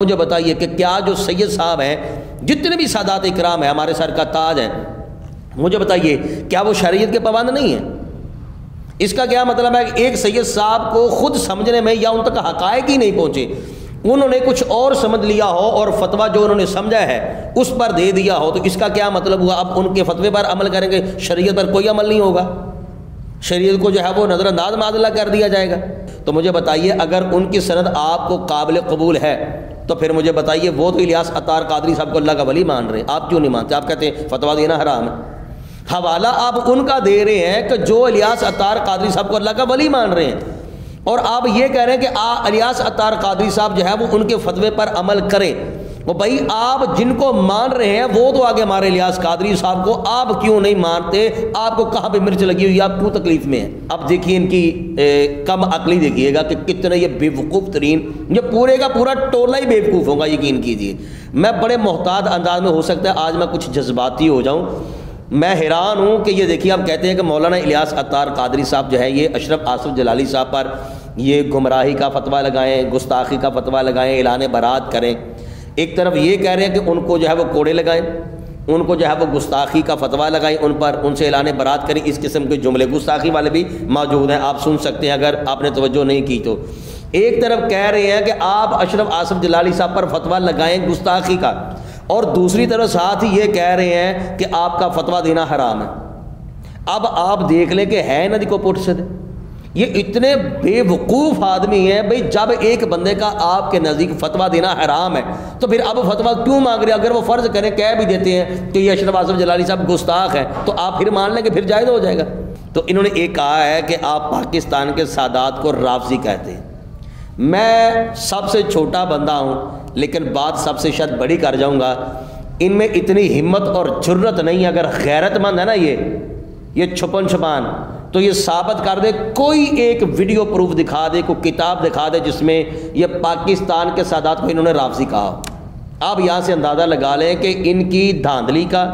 مجھے بتائیے کہ کیا جو سید صاحب ہیں، جتنے بھی سادات اکرام ہیں، ہمارے سر کا تاج ہیں، مجھے بتائیے کیا وہ شریعت کے پابند نہیں ہیں؟ اس کا کیا مطلب ہے کہ ایک سید صاحب کو خود سمجھنے میں یا ان تک حقائق ہی نہیں پہنچے، انہوں نے کچھ اور سمجھ لیا ہو اور فتویٰ جو انہوں نے سمجھا ہے اس پر دے دیا ہو، تو اس کا کیا مطلب ہوا؟ اب ان کے فتوے پر عمل کریں گے، شریعت پر کوئی عمل نہیں ہوگا، شریعت کو جو ہے وہ نظر انداز معذلہ کر دیا جائے گا۔ تو مجھے بتائیے اگر ان کی سند آپ کو قابل قبول ہے تو پھر مجھے بتائیے وہ تو الیاس عطار قادری صاحب کو اللہ کا ولی مان رہے ہیں، آپ کیوں نہیں مانتے؟ آپ کہتے ہیں فتویٰ دینا حرام ہے۔ حوالہ آپ ان کا دے رہے ہیں کہ جو الیاس عطار قادری صاحب کو اللہ کا ولی مان رہے ہیں، اور آپ یہ کہہ رہے ہیں کہ الیاس عطار قادری صاحب جو ہے وہ ان کے فتوے پر عمل کریں۔ وہ بھائی آپ جن کو مان رہے ہیں وہ تو آگے ہمارے الیاس قادری صاحب کو آپ کیوں نہیں مانتے؟ آپ کو کہاں پہ مرچ لگی ہوئی، آپ کیوں تکلیف میں ہیں؟ اب دیکھیے ان کی کم عقلی دیکھیے گا کہ کتنے یہ بے وقوف ترین، یہ پورے کا پورا ٹولہ ہی بے وقوف ہوگا، یقین کیجیے۔ میں بڑے محتاط انداز میں، ہو سکتا ہے آج میں کچھ جذباتی ہو جاؤں، میں حیران ہوں کہ یہ دیکھیے آپ کہتے ہیں کہ مولانا الیاس عطار قادری صاحب جو ہے یہ اشرف آصف جلالی صاحب پر یہ گمراہی کا فتویٰ لگائیں، گستاخی کا فتویٰ لگائیں، اعلان برات کریں۔ ایک طرف یہ کہہ رہے ہیں کہ ان کو جو ہے وہ کوڑے لگائیں، ان کو جو ہے وہ گستاخی کا فتویٰ لگائیں، ان پر ان سے اعلان برات کریں۔ اس قسم کے جملے گستاخی والے بھی موجود ہیں، آپ سن سکتے ہیں اگر آپ نے توجہ نہیں کی تو۔ ایک طرف کہہ رہے ہیں کہ آپ اشرف آصف جلالی صاحب پر فتویٰ لگائیں گستاخی کا، اور دوسری طرف ساتھ ہی یہ کہہ رہے ہیں کہ آپ کا فتویٰ دینا حرام ہے۔ اب آپ دیکھ لیں کہ ہے ندی کو پٹ سے دے، یہ اتنے بے وقوف آدمی ہیں۔ بھئی جب ایک بندے کا آپ کے نزدیک فتویٰ دینا حرام ہے تو پھر اب فتویٰ کیوں مانگ رہے ہیں؟ اگر وہ فرض کریں کہہ بھی دیتے ہیں کہ یہ اشرف آصف جلالی صاحب گستاخ ہیں تو آپ پھر مان لیں کہ پھر جائز ہو جائے گا۔ تو انہوں نے ایک کہا ہے کہ آپ پاکستان کے سادات کو رافضی کہتے ہیں۔ میں سب سے چھوٹا بندہ ہوں لیکن بات سب سے شاید بڑی کر جاؤں گا، ان میں اتنی ہمت اور جرت نہیں ہے۔ اگر غیرت مند ہے نا یہ چھپن چھپان، تو یہ ثابت کر دے، کوئی ایک ویڈیو پروف دکھا دے، کوئی کتاب دکھا دے جس میں یہ پاکستان کے سادات کو انہوں نے رافضی کہا۔ آپ یہاں سے اندازہ لگا لیں کہ ان کی دھاندلی کا،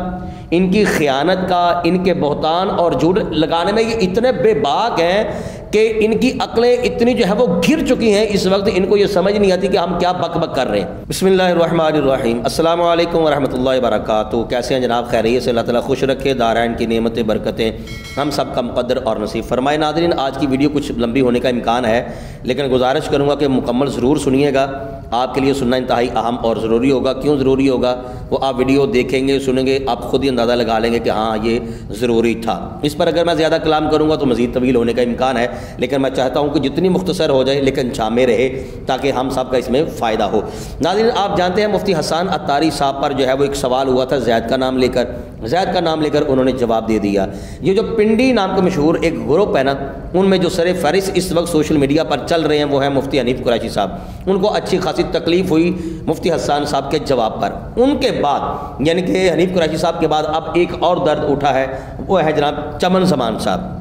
ان کی خیانت کا، ان کے بہتان اور جھوٹ لگانے میں یہ اتنے بے باک ہیں کہ ان کی عقلیں اتنی جو ہے وہ گر چکی ہیں، اس وقت ان کو یہ سمجھ نہیں آتی کہ ہم کیا بک بک کر رہے ہیں۔ بسم اللہ الرحمن الرحیم، السلام علیکم ورحمۃ اللہ وبرکاتہ۔ کیسے ہیں جناب؟ خیریت سے؟ اللہ تعالیٰ خوش رکھے، دارائن کی نعمتیں برکتیں ہم سب کا مقدر اور نصیب فرمائے۔ ناظرین، آج کی ویڈیو کچھ لمبی ہونے کا امکان ہے لیکن گزارش کروں گا کہ مکمل ضرور سنیے گا، آپ کے لیے سننا انتہائی اہم اور ضروری ہوگا۔ کیوں ضروری ہوگا؟ وہ آپ ویڈیو دیکھیں گے، سنیں گے، آپ خود ہی اندازہ لگا لیں گے کہ ہاں یہ ضروری تھا۔ اس پر اگر میں زیادہ کلام کروں گا تو مزید طویل ہونے کا امکان ہے، لیکن میں چاہتا ہوں کہ جتنی مختصر ہو جائے لیکن جامع رہے تاکہ ہم سب کا اس میں فائدہ ہو۔ ناظرین، آپ جانتے ہیں مفتی حسان عطاری صاحب پر جو ہے وہ ایک سوال ہوا تھا زید کا نام لے کر، زید کا نام لے کر انہوں نے جواب دے دیا۔ یہ جو پنڈی نام کا مشہور ایک گروپ ہے نا، ان میں جو سر فہرست اس وقت سوشل میڈیا پر چل رہے ہیں وہ ہیں مفتی حنیف قریشی صاحب۔ ان کو اچھی خاصی تکلیف ہوئی مفتی حسان صاحب کے جواب پر۔ ان کے بعد یعنی کہ حنیف قریشی صاحب کے بعد اب ایک اور درد اٹھا ہے، وہ ہے جناب چمن زمان صاحب۔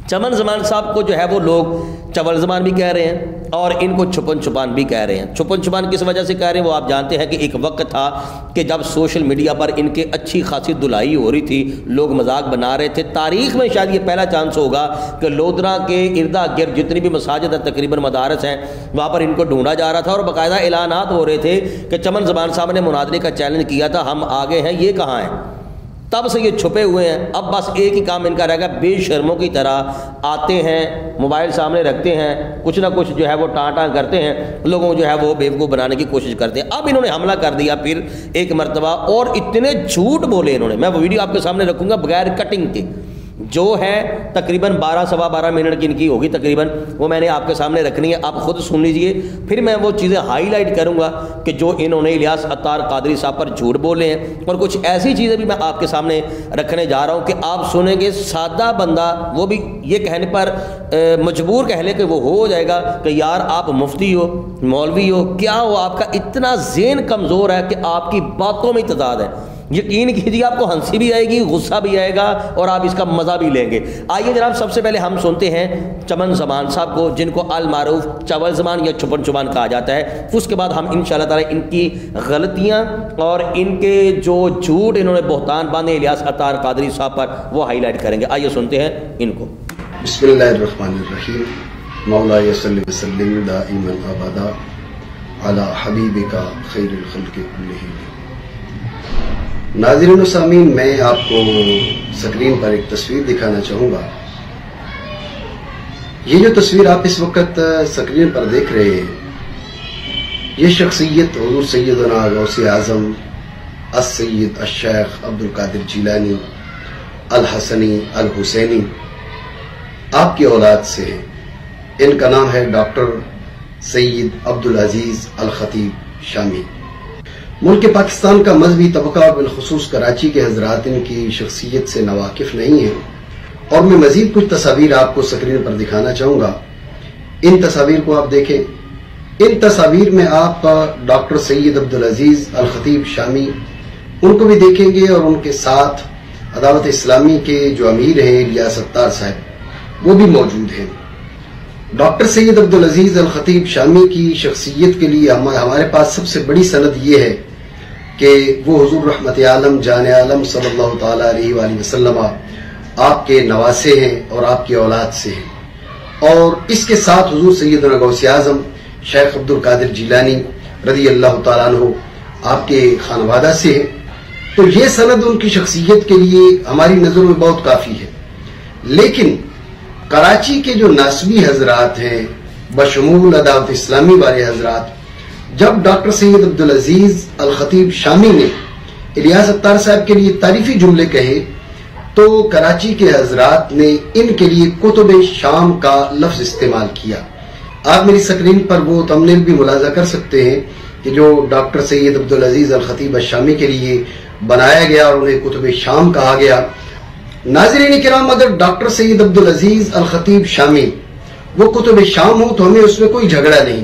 چمن زمان صاحب کو جو ہے وہ لوگ چول زمان بھی کہہ رہے ہیں اور ان کو چھپن چھپان بھی کہہ رہے ہیں۔ چھپن چھپان کس وجہ سے کہہ رہے ہیں وہ آپ جانتے ہیں کہ ایک وقت تھا کہ جب سوشل میڈیا پر ان کے اچھی خاصی دھلائی ہو رہی تھی، لوگ مذاق بنا رہے تھے۔ تاریخ میں شاید یہ پہلا چانس ہوگا کہ لودھرا کے اردا گرد جتنی بھی مساجد ہیں، تقریباً مدارس ہیں، وہاں پر ان کو ڈھونڈا جا رہا تھا اور باقاعدہ اعلانات ہو رہے تھے کہ چمن زمان صاحب نے مناظرے کا چیلنج کیا تھا، ہم آگے ہیں، یہ کہاں ہیں؟ تب سے یہ چھپے ہوئے ہیں۔ اب بس ایک ہی کام ان کا رہ گا، بے شرموں کی طرح آتے ہیں، موبائل سامنے رکھتے ہیں، کچھ نہ کچھ جو ہے وہ ٹاں کرتے ہیں، لوگوں کو جو ہے وہ بیوقوف بنانے کی کوشش کرتے ہیں۔ اب انہوں نے حملہ کر دیا پھر ایک مرتبہ، اور اتنے جھوٹ بولے انہوں نے، میں وہ ویڈیو آپ کے سامنے رکھوں گا بغیر کٹنگ کے، جو ہے تقریباً 12-12.25 منٹ کی ان کی ہوگی تقریباً، وہ میں نے آپ کے سامنے رکھنی ہے، آپ خود سن لیجئے۔ پھر میں وہ چیزیں ہائی لائٹ کروں گا کہ جو انہوں نے الیاس عطار قادری صاحب پر جھوٹ بولے ہیں، اور کچھ ایسی چیزیں بھی میں آپ کے سامنے رکھنے جا رہا ہوں کہ آپ سنیں گے، سادہ بندہ وہ بھی یہ کہنے پر مجبور کہہ لے کہ وہ ہو جائے گا کہ یار آپ مفتی ہو، مولوی ہو، کیا ہو، آپ کا اتنا ذہن کمزور ہے کہ آپ کی باتوں میں تضاد ہے۔ یقین کیجیے آپ کو ہنسی بھی آئے گی، غصہ بھی آئے گا، اور آپ اس کا مزہ بھی لیں گے۔ آئیے جناب، سب سے پہلے ہم سنتے ہیں چمن زمان صاحب کو، جن کو المعروف چول زمان یا چھپن چھپان کہا جاتا ہے۔ اس کے بعد ہم انشاءاللہ تعالی ان کی غلطیاں اور ان کے جو جھوٹ انہوں نے بہتان باندھے الیاس عطار قادری صاحب پر، وہ ہائی لائٹ کریں گے۔ آئیے سنتے ہیں ان کو۔ بسم اللہ الرحمن الرحیم، مولا صلی وسلم دائما ابدا علی حبیبک خیر الخلق کلہم۔ ناظرین و سامعین، میں آپ کو سکرین پر ایک تصویر دکھانا چاہوں گا۔ یہ جو تصویر آپ اس وقت سکرین پر دیکھ رہے ہیں، یہ شخصیت حضور سیدنا غوث اعظم السید الشیخ عبدالقادر جیلانی الحسنی الحسینی آپ کی اولاد سے ہے۔ ان کا نام ہے ڈاکٹر سید عبدالعزیز الخطیب شامی۔ ملک پاکستان کا مذہبی طبقہ اور بالخصوص کراچی کے حضرات ان کی شخصیت سے ناواقف نہیں ہیں، اور میں مزید کچھ تصاویر آپ کو سکرین پر دکھانا چاہوں گا۔ ان تصاویر کو آپ دیکھیں۔ ان تصاویر میں آپ ڈاکٹر سید عبدالعزیز الخطیب شامی ان کو بھی دیکھیں گے، اور ان کے ساتھ عدالت اسلامی کے جو امیر ہیں الیاس ستار صاحب، وہ بھی موجود ہیں۔ ڈاکٹر سید عبدالعزیز الخطیب شامی کی شخصیت کے لیے ہمارے پاس سب سے بڑی سند یہ ہے کہ وہ حضور رحمت عالم جان عالم صلی اللہ تعالی علیہ وآلہ وسلم آپ کے نواسے ہیں اور آپ کی اولاد سے ہیں، اور اس کے ساتھ حضور سیدنا غوث اعظم شیخ عبدالقادر جیلانی رضی اللہ تعالیٰ عنہ آپ کے خانوادہ سے ہیں۔ تو یہ سند ان کی شخصیت کے لیے ہماری نظر میں بہت کافی ہے۔ لیکن کراچی کے جو ناسبی حضرات ہیں بشمول عدالت اسلامی والے حضرات، جب ڈاکٹر سید عبدالعزیز الخطیب شامی نے الیاس ستار صاحب کے لیے تعریفی جملے کہے، تو کراچی کے حضرات نے ان کے لیے کتب شام کا لفظ استعمال کیا۔ آپ میری سکرین پر وہ تمنیل بھی ملاحظہ کر سکتے ہیں کہ جو ڈاکٹر سید عبدالعزیز الخطیب الشامی کے لیے بنایا گیا اور انہیں کتب شام کہا گیا۔ ناظرین کرام، اگر ڈاکٹر سید عبدالعزیز الخطیب شامی وہ کتب شام ہو تو ہمیں اس میں کوئی جھگڑا نہیں۔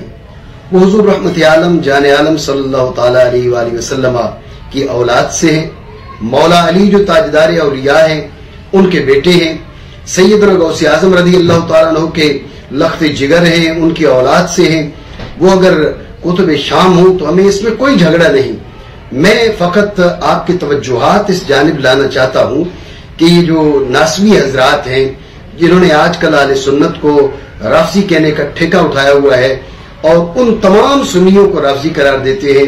وہ حضور رحمت عالم جان عالم صلی اللہ تعالی علیہ وآلہ وسلم کی اولاد سے ہیں۔ مولا علی جو تاجدار اولیاء ہیں ان کے بیٹے ہیں۔ سیدنا غوث اعظم رضی اللہ تعالیٰ عنہ کے لخت جگر ہیں، ان کی اولاد سے ہیں۔ وہ اگر کتب شام ہو تو ہمیں اس میں کوئی جھگڑا نہیں۔ میں فقط آپ کی توجہات اس جانب لانا چاہتا ہوں کہ یہ جو ناسبی حضرات ہیں جنہوں نے آج کل اہل سنت کو رافضی کہنے کا ٹھیکہ اٹھایا ہوا ہے، اور ان تمام سنیوں کو رافضی قرار دیتے ہیں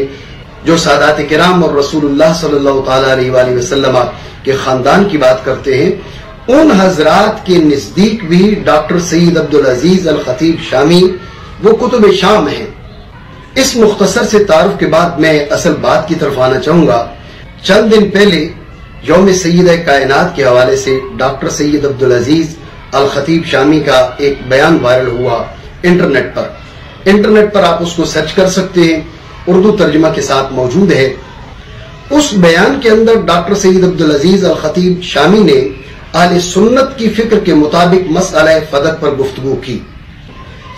جو سادات کرام اور رسول اللہ صلی اللہ تعالی علیہ وآلہ وسلم کے خاندان کی بات کرتے ہیں، ان حضرات کے نزدیک بھی ڈاکٹر سید عبدالعزیز الخطیب شامی وہ کتب شام ہیں۔ اس مختصر سے تعارف کے بعد میں اصل بات کی طرف آنا چاہوں گا۔ چند دن پہلے یوم سیدہ کائنات کے حوالے سے ڈاکٹر سید عبدالعزیز الخطیب شامی کا ایک بیان وائرل ہوا انٹرنیٹ پر آپ اس کو سرچ کر سکتے ہیں، اردو ترجمہ کے ساتھ موجود ہے۔ اس بیان کے اندر ڈاکٹر سید عبدالعزیز الخطیب شامی نے اہل سنت کی فکر کے مطابق مسئلہ فدق پر گفتگو کی۔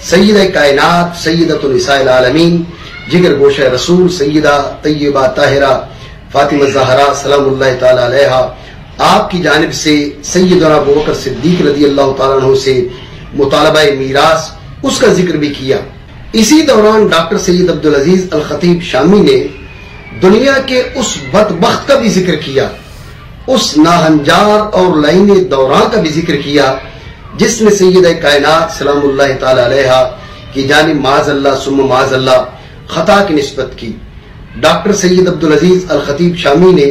سیدہ کائنات سیدۃ النساء العالمین جگر گوشہ رسول سیدہ طیبہ طاہرہ فاطمہ زہرا سلام اللہ تعالی علیہا آپ کی جانب سے سیدنا ابوبکر صدیق رضی اللہ تعالیٰ عنہ سے مطالبہ میراث اس کا ذکر بھی کیا۔ اسی دوران ڈاکٹر سید عبدالعزیز الخطیب شامی نے دنیا کے اس بدبخت کا بھی ذکر کیا، اس ناہنجار اور لعین دوران کا بھی ذکر کیا جس نے سیدہ کائنات سلام اللہ تعالی علیہا کی جانب معاذ اللہ ثم معاذ اللہ خطا کی نسبت کی۔ ڈاکٹر سید عبدالعزیز الخطیب شامی نے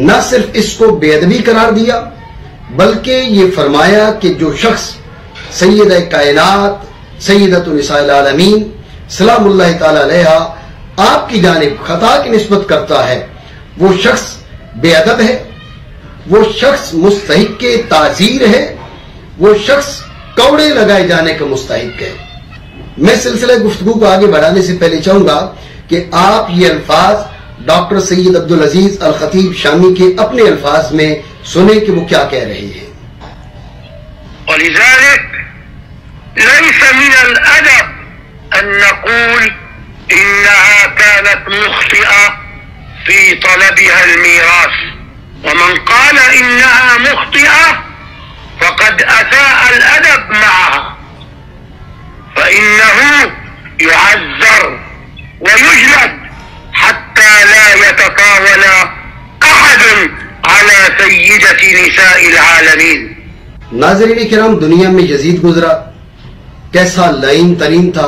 نہ صرف اس کو بے ادبی قرار دیا، بلکہ یہ فرمایا کہ جو شخص سیدہ کائنات سیدۃ النساء العالمین سلام اللہ تعالی علیہا آپ کی جانب خطا کی نسبت کرتا ہے، وہ شخص بے ادب ہے، وہ شخص مستحق کے تعزیر ہے، وہ شخص کوڑے لگائے جانے کا مستحق ہے۔ میں سلسلہ گفتگو کو آگے بڑھانے سے پہلے چاہوں گا کہ آپ یہ الفاظ ڈاکٹر سید عبدالعزیز الخطیب شامی کے اپنے الفاظ میں سنیں کہ وہ کیا کہہ رہے ہیں۔ ولذلك ليس من الأدب أن نقول إنها كانت مخطئة في طلبها الميراث، ومن قال إنها مخطئة فقد أساء الأدب معها، فإنه يعذر ويجلد حتى لا يتطاول أحد على سيدة نساء العالمين۔ ناظرین کرام، دنیا میں یزید گزرا، کیسا لعین ترین تھا،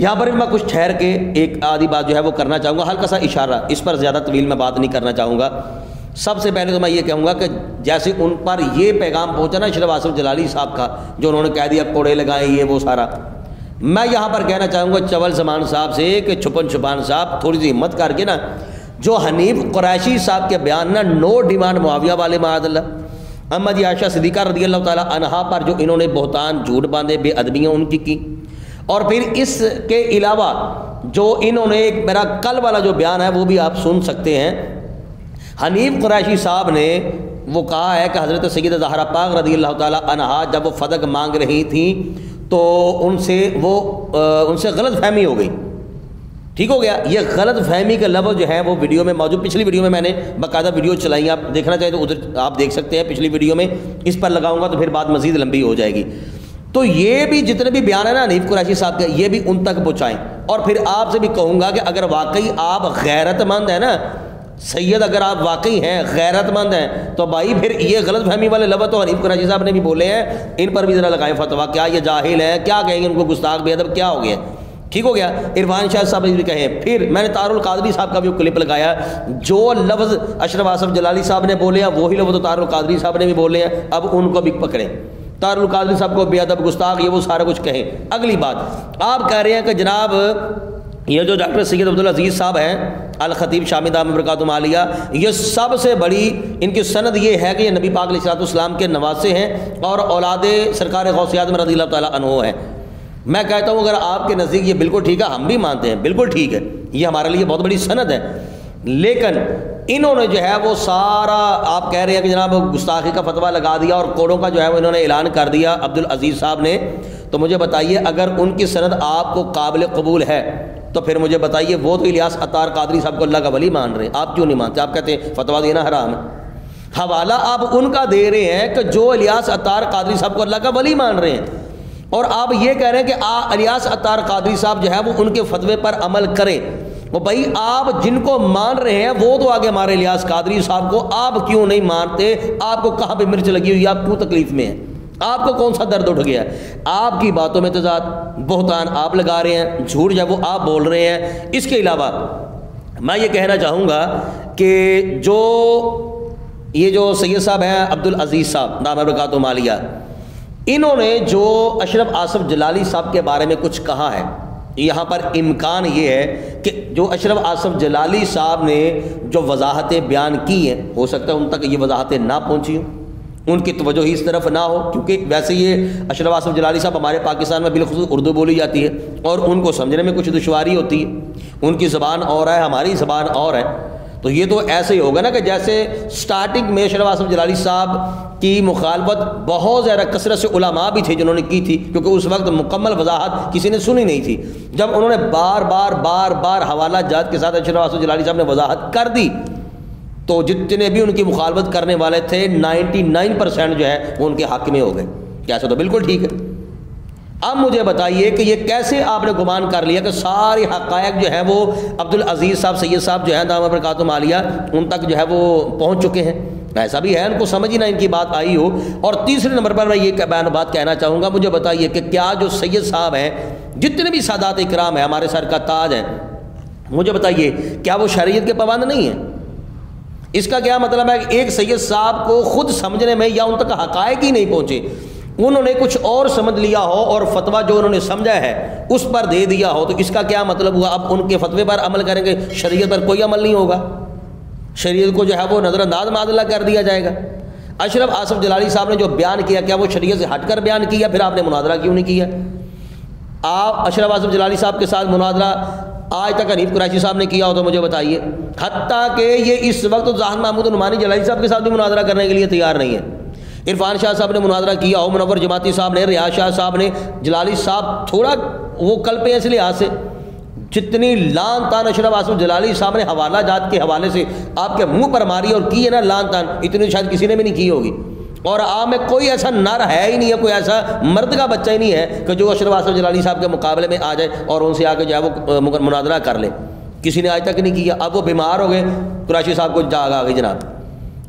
یہاں پر بھی میں کچھ ٹھہر کے ایک آدھی بات جو ہے وہ کرنا چاہوں گا، ہلکا سا اشارہ، اس پر زیادہ طویل میں بات نہیں کرنا چاہوں گا۔ سب سے پہلے تو میں یہ کہوں گا کہ جیسے ان پر یہ پیغام پہنچا نا اشرف آصف جلالی صاحب کا، جو انہوں نے کہہ دیا کوڑے لگائیں یہ وہ سارا، میں یہاں پر کہنا چاہوں گا چول زمان صاحب سے کہ چھپن چھپان صاحب تھوڑی سی ہمت کر کے نا، جو حنیف قریشی صاحب کے بیان نا نو ڈیمانڈ معاویہ والے معاذ اللہ، اما جی عائشہ صدیقہ رضی اللہ تعالیٰ عنہا پر جو انہوں نے بہتان جھوٹ باندھے، بے ادبیاں ان کی، اور پھر اس کے علاوہ جو انہوں نے ایک میرا کل والا جو بیان ہے وہ بھی آپ سن سکتے ہیں۔ حنیف قریشی صاحب نے وہ کہا ہے کہ حضرت سیدہ زہرا پاک رضی اللہ تعالیٰ عنہا جب وہ فدق مانگ رہی تھیں تو ان سے غلط فہمی ہو گئی، ٹھیک ہو گیا۔ یہ غلط فہمی کا لفظ جو ہے وہ ویڈیو میں موجود، پچھلی ویڈیو میں نے باقاعدہ ویڈیو چلائی، آپ دیکھنا چاہیں تو ادھر آپ دیکھ سکتے ہیں، پچھلی ویڈیو میں اس پر لگاؤں گا تو پھر بات مزید لمبی ہو جائے گی۔ تو یہ بھی جتنے بھی بیان ہے نا حنیف قریشی صاحب کے، یہ بھی ان تک پہنچائیں، اور پھر آپ سے بھی کہوں گا کہ اگر واقعی آپ غیرت مند ہیں نا سید، اگر آپ واقعی ہیں غیرت مند ہیں تو بھائی پھر یہ غلط فہمی والے لفظ تو حنیف قریشی صاحب نے بھی بولے ہیں، ان پر بھی ذرا لگائیں فتویٰ، کیا یہ جاہل ہیں، کیا کہیں گے ان کو گستاخ بے ادب کیا ہو گیا، ٹھیک ہو گیا۔ عرفان شاہ صاحب بھی کہیں، پھر میں نے طاہر القادری صاحب کا بھی کلپ لگایا، جو لفظ اشرف آصف جلالی صاحب نے بولے ہیں وہی لفظ طاہر القادری صاحب نے بھی بولے ہیں، اب ان کو بھی پکڑیں، طاہر القادری صاحب کو بے ادب گستاخ یہ وہ سارا کچھ کہیں۔ اگلی بات آپ کہہ رہے ہیں کہ جناب یہ جو ڈاکٹر سید عبدالعزیز صاحب ہیں الخطیب شامی دامت برکاتہم عالیہ، یہ سب سے بڑی ان کی سند یہ ہے کہ یہ نبی پاک علیہ السلام کے نواسے ہیں اور اولاد سرکار غوث اعظم رضی اللہ تعالیٰ عنہ ہیں۔ میں کہتا ہوں اگر آپ کے نزدیک یہ بالکل ٹھیک ہے، ہم بھی مانتے ہیں بالکل ٹھیک ہے، یہ ہمارے لیے بہت بڑی سند ہے، لیکن انہوں نے جو ہے وہ سارا آپ کہہ رہے ہیں کہ جناب گستاخی کا فتویٰ لگا دیا اور کوڑوں کا جو ہے وہ انہوں نے اعلان کر دیا عبدالعزیز صاحب نے، تو مجھے بتائیے اگر ان کی سند آپ کو قابل قبول ہے تو پھر مجھے بتائیے وہ تو الیاس عطار قادری صاحب کو اللہ کا ولی مان رہے ہیں، آپ کیوں نہیں مانتے؟ آپ کہتے ہیں فتویٰ دینا حرام ہے، حوالہ آپ ان کا دے رہے ہیں کہ جو الیاس عطار قادری صاحب کو اللہ کا ولی مان رہے ہیں، اور آپ یہ کہہ رہے ہیں کہ الیاس عطار قادری صاحب جو ہے وہ ان کے فتوے پر عمل کریں۔ وہ بھائی آپ جن کو مان رہے ہیں وہ تو آگے ہمارے الیاس قادری صاحب کو آپ کیوں نہیں مانتے؟ آپ کو کہاں پہ مرچ لگی ہوئی ہے؟ آپ کیوں تکلیف میں ہیں؟ آپ کو کون سا درد اٹھ گیا ہے؟ آپ کی باتوں میں تضاد، بہتان آپ لگا رہے ہیں، جھوٹ جب وہ آپ بول رہے ہیں۔ اس کے علاوہ میں یہ کہنا چاہوں گا کہ یہ جو سید صاحب ہیں عبدالعزیز صاحب دامت برکاتہم عالیہ، انہوں نے جو اشرف آصف جلالی صاحب کے بارے میں کچھ کہا ہے، یہاں پر امکان یہ ہے کہ جو اشرف آصف جلالی صاحب نے جو وضاحتیں بیان کی ہیں ہو سکتا ہے ان تک یہ وضاحتیں نہ پہنچی ہوں، ان کی توجہ ہی اس طرف نہ ہو، کیونکہ ویسے یہ اشرف آصف جلالی صاحب ہمارے پاکستان میں بالخصوص اردو بولی جاتی ہے اور ان کو سمجھنے میں کچھ دشواری ہوتی ہے، ان کی زبان اور ہے ہماری زبان اور ہے، تو یہ تو ایسے ہی ہوگا نا کہ جیسے سٹارٹنگ میں اشرف آصف جلالی صاحب کی مخالفت بہت زیادہ کثرت سے علماء بھی تھے جنہوں نے کی تھی، کیونکہ اس وقت مکمل وضاحت کسی نے سنی نہیں تھی، جب انہوں نے بار بار حوالہ جات کے ساتھ اشرف آصف جلالی صاحب نے وضاحت کر دی تو جتنے بھی ان کی مخالفت کرنے والے تھے 99% جو ہے وہ ان کے حق میں ہو گئے، کیسے تو بالکل ٹھیک ہے۔ اب مجھے بتائیے کہ یہ کیسے آپ نے گمان کر لیا کہ سارے حقائق جو ہیں وہ عبدالعزیز صاحب سید صاحب جو ہیں دامت برکاتہم عالیہ ان تک جو ہے وہ پہنچ چکے ہیں؟ ایسا بھی ہے ان کو سمجھ ہی نہ ان کی بات آئی ہو۔ اور تیسرے نمبر پر میں یہ بات کہنا چاہوں گا، مجھے بتائیے کہ کیا جو سید صاحب ہیں جتنے بھی سادات اکرام ہیں ہمارے سر کا تاج ہیں، مجھے بتائیے کیا وہ شریعت کے پابند نہیں ہیں؟ اس کا کیا مطلب ہے کہ ایک سید صاحب کو خود سمجھنے میں یا ان تک حقائق ہی نہیں پہنچے، انہوں نے کچھ اور سمجھ لیا ہو اور فتویٰ جو انہوں نے سمجھا ہے اس پر دے دیا ہو، تو اس کا کیا مطلب ہوا اب ان کے فتوے پر عمل کریں گے، شریعت پر کوئی عمل نہیں ہوگا، شریعت کو جو ہے وہ نظر انداز معاذ اللہ کر دیا جائے گا۔ اشرف آصف جلالی صاحب نے جو بیان کیا کیا وہ شریعت سے ہٹ کر بیان کیا؟ پھر آپ نے مناظرہ کیوں نہیں کیا؟ آپ اشرف آصف جلالی صاحب کے ساتھ مناظرہ آج تک حنیف قریشی صاحب نے کیا ہو تو مجھے بتائیے، حتیٰ کہ یہ اس وقت ظاہر محمود نعمانی جلالی صاحب کے ساتھ بھی مناظرہ کرنے کے لیے تیار نہیں ہے۔ عرفان شاہ صاحب نے مناظرہ کیا ہو، منور جماعتی صاحب نے، ریاض شاہ صاحب نے، جلالی صاحب تھوڑا وہ کلپے ہیں اس لحاظ سے، جتنی لان تان اشرف آصف جلالی صاحب نے حوالہ جات کے حوالے سے آپ کے منہ پر ماری اور کی ہے نا لان تان، اتنی شاید کسی نے بھی نہیں کی ہوگی، اور آپ میں کوئی ایسا نر ہے ہی نہیں ہے، کوئی ایسا مرد کا بچہ ہی نہیں ہے کہ جو اشرف آصف جلالی صاحب کے مقابلے میں آ جائے اور ان سے آ کے جو ہے وہ مناظرہ کر لے، کسی نے آج تک نہیں کیا۔ اب وہ بیمار ہو گئے، قریشی صاحب کو جاگ آ گئی جناب،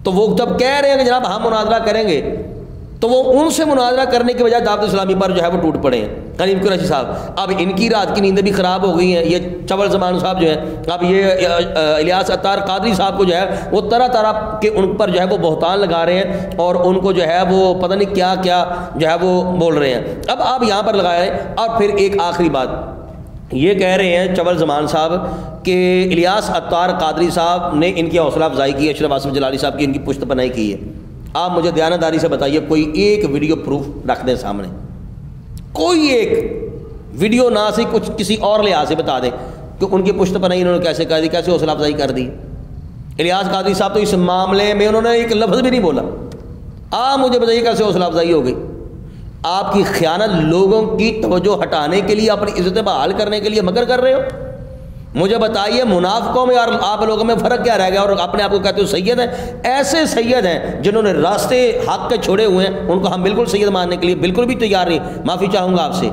تو وہ جب کہہ رہے ہیں کہ جناب ہم مناظرہ کریں گے تو وہ ان سے مناظرہ کرنے کی بجائے دعوت اسلامی پر جو ہے وہ ٹوٹ پڑے ہیں غنیم قریشی صاحب. اب ان کی رات کی نیندیں بھی خراب ہو گئی ہیں. یہ چول زمان صاحب جو ہیں, اب یہ الیاس عطار قادری صاحب کو جو ہے وہ طرح طرح کے ان پر جو ہے وہ بہتان لگا رہے ہیں اور ان کو جو ہے وہ پتہ نہیں کیا کیا جو ہے وہ بول رہے ہیں. اب آپ یہاں پر لگا رہے ہیں. اور پھر ایک آخری بات یہ کہہ رہے ہیں چول زمان صاحب کہ الیاس عطار قادری صاحب نے ان کی حوصلہ افزائی کی, اشرف آصف جلالی صاحب کی ان کی پشت پناہی کی ہے. آپ مجھے دیانتداری سے بتائیے کوئی ایک ویڈیو پروف رکھ دیں سامنے, کوئی ایک ویڈیو نہ سے کچھ کسی اور لحاظ سے بتا دیں کہ ان کی پشت پناہی انہوں نے کیسے کر دی, کیسے حوصلہ افزائی کر دی. الیاس قادری صاحب تو اس معاملے میں انہوں نے ایک لفظ بھی نہیں بولا. آپ مجھے بتائیے کیسے حوصلہ افزائی ہو گئی. آپ کی خیانت لوگوں کی توجہ ہٹانے کے لیے, اپنی عزتیں بحال کرنے کے لیے مکر کر رہے ہو. مجھے بتائیے منافقوں میں اور آپ لوگوں میں فرق کیا رہ گیا؟ اور اپنے آپ کو کہتے ہو سید ہیں. ایسے سید ہیں جنہوں نے راستے حق کے چھوڑے ہوئے ہیں, ان کو ہم بالکل سید ماننے کے لیے بالکل بھی تیار نہیں. معافی چاہوں گا آپ سے,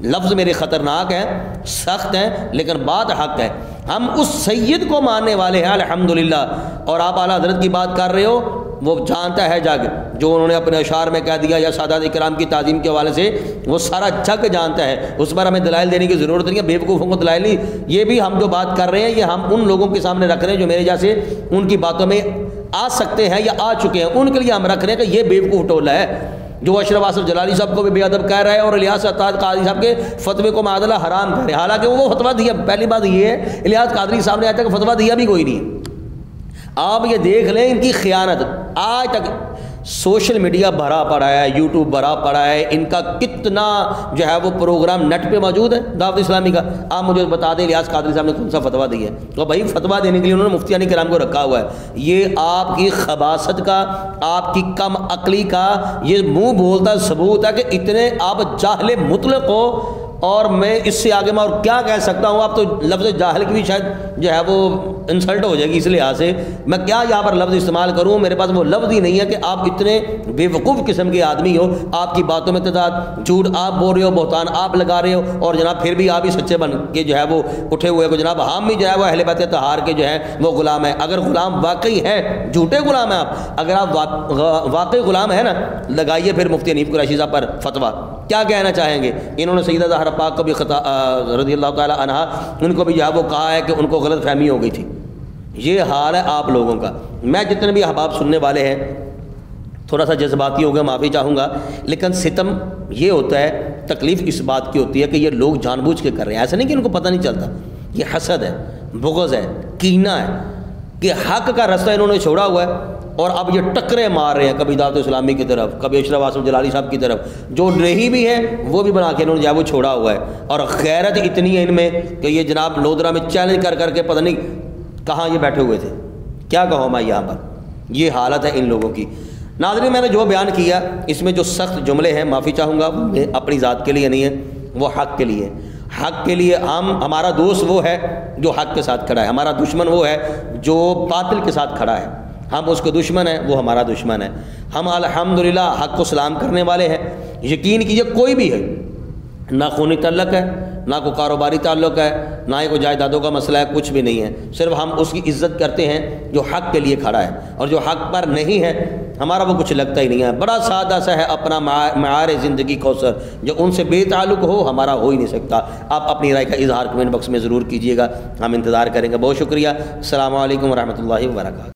لفظ میرے خطرناک ہیں, سخت ہیں, لیکن بات حق ہے. ہم اس سید کو ماننے والے ہیں الحمدللہ. اور آپ اعلیٰ حضرت کی بات کر رہے ہو, وہ جانتا ہے جگ, جو انہوں نے اپنے اشعار میں کہہ دیا یا سادات کرام کی تعظیم کے حوالے سے, وہ سارا جگ جانتا ہے. اس پر ہمیں دلائل دینے کی ضرورت نہیں ہے, بے وقوفوں کو دلائل نہیں. یہ بھی ہم جو بات کر رہے ہیں یہ ہم ان لوگوں کے سامنے رکھ رہے ہیں جو میرے جیسے ان کی باتوں میں آ سکتے ہیں یا آ چکے ہیں. ان کے لیے ہم رکھ رہے ہیں کہ یہ بے وقوف ٹولہ ہے جو اشرف آصف جلالی صاحب کو بھی بے ادب کہہ رہا ہے اور الیاس عطار قادری صاحب کے فتوے کو معادلہ حرام کہہ رہے ہیں, حالانکہ وہ فتویٰ دیا. پہلی بات یہ ہے الیاس قادری صاحب نے آج تک فتویٰ دیا بھی کوئی نہیں. آپ یہ دیکھ لیں ان کی خیانت. آج تک سوشل میڈیا بھرا پڑا ہے, یوٹیوب بھرا پڑا ہے, ان کا کتنا جو ہے وہ پروگرام نیٹ پہ موجود ہے دعوت اسلامی کا. آپ مجھے بتا دیں الیاس قادری صاحب نے کون سا فتویٰ دیا ہے؟ تو بھائی فتویٰ دینے کے لیے انہوں نے مفتیان کرام کو رکھا ہوا ہے. یہ آپ کی خباثت کا, آپ کی کم عقلی کا یہ منہ بولتا ثبوت ہے کہ اتنے آپ جاہل مطلق ہو. اور میں اس سے آگے میں اور کیا کہہ سکتا ہوں. آپ تو لفظ جاہل کی بھی شاید جو ہے وہ انسلٹ ہو جائے گی, اس لحاظ سے میں کیا یہاں پر لفظ استعمال کروں. میرے پاس وہ لفظ ہی نہیں ہے کہ آپ اتنے بے وقوف قسم کے آدمی ہو. آپ کی باتوں میں تعداد, جھوٹ آپ بول رہے ہو, بہتان آپ لگا رہے ہو, اور جناب پھر بھی آپ ہی سچے بن کے جو ہے وہ اٹھے ہوئے کو جناب ہم بھی جو ہے وہ اہل بیت طہار کے جو ہے وہ غلام ہیں. اگر غلام واقعی ہے, جھوٹے غلام ہیں آپ, اگر آپ واقعی غلام ہیں نا, لگائیے پھر مفتی حنیف قریشی صاحب پر فتویٰ. کیا کہنا چاہیں گے؟ انہوں نے سیدہ زہرا پاک کو بھی رضی اللہ تعالی عنہا, ان کو بھی جو ہے وہ کہا ہے کہ ان کو غلط فہمی ہو گئی تھی. یہ حال ہے آپ لوگوں کا. میں جتنے بھی احباب سننے والے ہیں تھوڑا سا جذباتی ہو گیا, معافی چاہوں گا, لیکن ستم یہ ہوتا ہے, تکلیف اس بات کی ہوتی ہے کہ یہ لوگ جان بوجھ کے کر رہے ہیں. ایسا نہیں کہ ان کو پتہ نہیں چلتا. یہ حسد ہے, بغض ہے, کینہ ہے کہ حق کا رستہ انہوں نے چھوڑا ہوا ہے اور اب یہ ٹکرے مار رہے ہیں, کبھی دعوت اسلامی کی طرف, کبھی اشرف آصف جلالی صاحب کی طرف. جو رہی بھی ہے وہ بھی بنا کے انہوں نے جو ہے وہ چھوڑا ہوا ہے. اور غیرت اتنی ہے ان میں کہ یہ جناب لودرا میں چیلنج کر کر کے پتہ نہیں کہاں یہ بیٹھے ہوئے تھے. کیا کہوں میں یہاں پر, یہ حالت ہے ان لوگوں کی. ناظرین, میں نے جو بیان کیا اس میں جو سخت جملے ہیں, معافی چاہوں گا, اپنی ذات کے لیے نہیں ہے, وہ حق کے لیے. حق کے لیے ہمارا دوست وہ ہے جو حق کے ساتھ کھڑا ہے, ہمارا دشمن وہ ہے جو باطل کے ساتھ کھڑا ہے. ہم اس کو دشمن ہیں, وہ ہمارا دشمن ہے. ہم الحمدللہ حق کو سلام کرنے والے ہیں. یقین کیجئے کوئی بھی ہے, نہ خونی تعلق ہے, نہ کوئی کاروباری تعلق ہے, نہ ہی کوئی جائیدادوں کا مسئلہ ہے, کچھ بھی نہیں ہے. صرف ہم اس کی عزت کرتے ہیں جو حق کے لیے کھڑا ہے, اور جو حق پر نہیں ہے ہمارا وہ کچھ لگتا ہی نہیں ہے. بڑا سادہ سا ہے اپنا معیار زندگی کوثر, جو ان سے بے تعلق ہو ہمارا ہو ہی نہیں سکتا. آپ اپنی رائے کا اظہار کمنٹ باکس میں ضرور کیجیے گا, ہم انتظار کریں گے. بہت شکریہ. السلام علیکم ورحمۃ اللہ وبرکاتہ.